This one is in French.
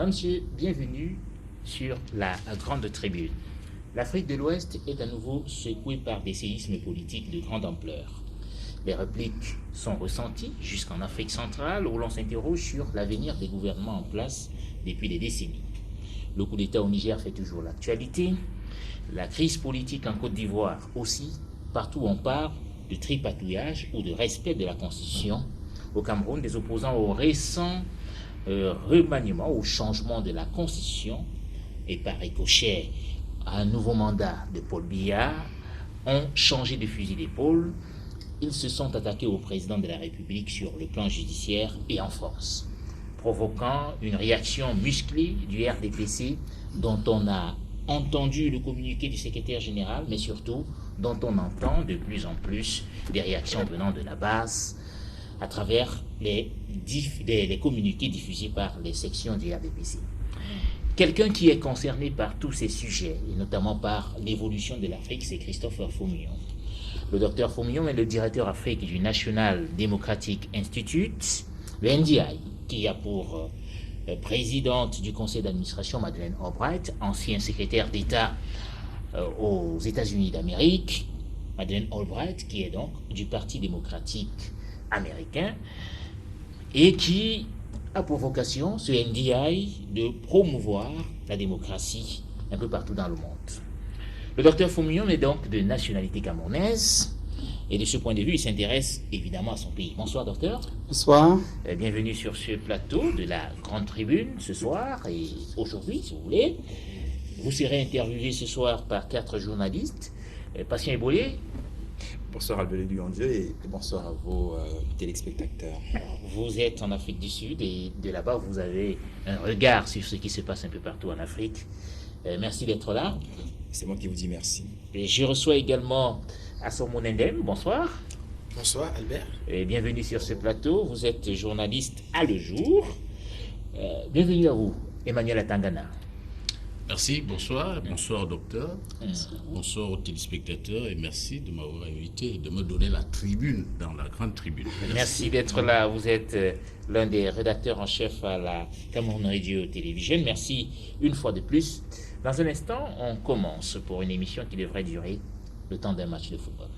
Monsieur, bienvenue sur la grande tribune. L'Afrique de l'Ouest est à nouveau secouée par des séismes politiques de grande ampleur. Les répliques sont ressenties jusqu'en Afrique centrale où l'on s'interroge sur l'avenir des gouvernements en place depuis des décennies. Le coup d'État au Niger fait toujours l'actualité. La crise politique en Côte d'Ivoire aussi. Partout on parle de tripatouillage ou de respect de la Constitution. Au Cameroun, des opposants au récent remaniement, au changement de la Constitution et par ricochet à un nouveau mandat de Paul Biya ont changé de fusil d'épaule. Ils se sont attaqués au président de la République sur le plan judiciaire et en force, provoquant une réaction musclée du RDPC dont on a entendu le communiqué du secrétaire général, mais surtout dont on entend de plus en plus des réactions venant de la base à travers les communiqués diffusés par les sections du RDPC. Quelqu'un qui est concerné par tous ces sujets, et notamment par l'évolution de l'Afrique, c'est Christopher Fomillon. Le docteur Fomillon est le directeur Afrique du National Democratic Institute, le NDI, qui a pour présidente du conseil d'administration Madeleine Albright, ancien secrétaire d'État aux États-Unis d'Amérique. Madeleine Albright, qui est donc du Parti démocratique américain et qui a pour vocation, ce NDI, de promouvoir la démocratie un peu partout dans le monde. Le docteur Fomillon est donc de nationalité camerounaise et de ce point de vue, il s'intéresse évidemment à son pays. Bonsoir docteur. Bonsoir. Bienvenue sur ce plateau de la Grande Tribune ce soir et aujourd'hui, si vous voulez. Vous serez interviewé ce soir par 4 journalistes. Patient Ebolé. Bonsoir Albert Dugandieu et bonsoir à vos téléspectateurs. Vous êtes en Afrique du Sud et de là-bas vous avez un regard sur ce qui se passe un peu partout en Afrique. Merci d'être là. C'est moi qui vous dis merci. Et je reçois également Assomo Ndem. Bonsoir. Bonsoir Albert. Et bienvenue sur ce plateau. Vous êtes journaliste à Le Jour. Bienvenue à vous, Emmanuel Atangana. Merci, bonsoir docteur, bonsoir aux téléspectateurs et merci de m'avoir invité et de me donner la tribune dans la grande tribune. Merci d'être là, vous êtes l'un des rédacteurs en chef à la Cameroun Radio Télévision. Merci une fois de plus. Dans un instant, on commence pour une émission qui devrait durer le temps d'un match de football.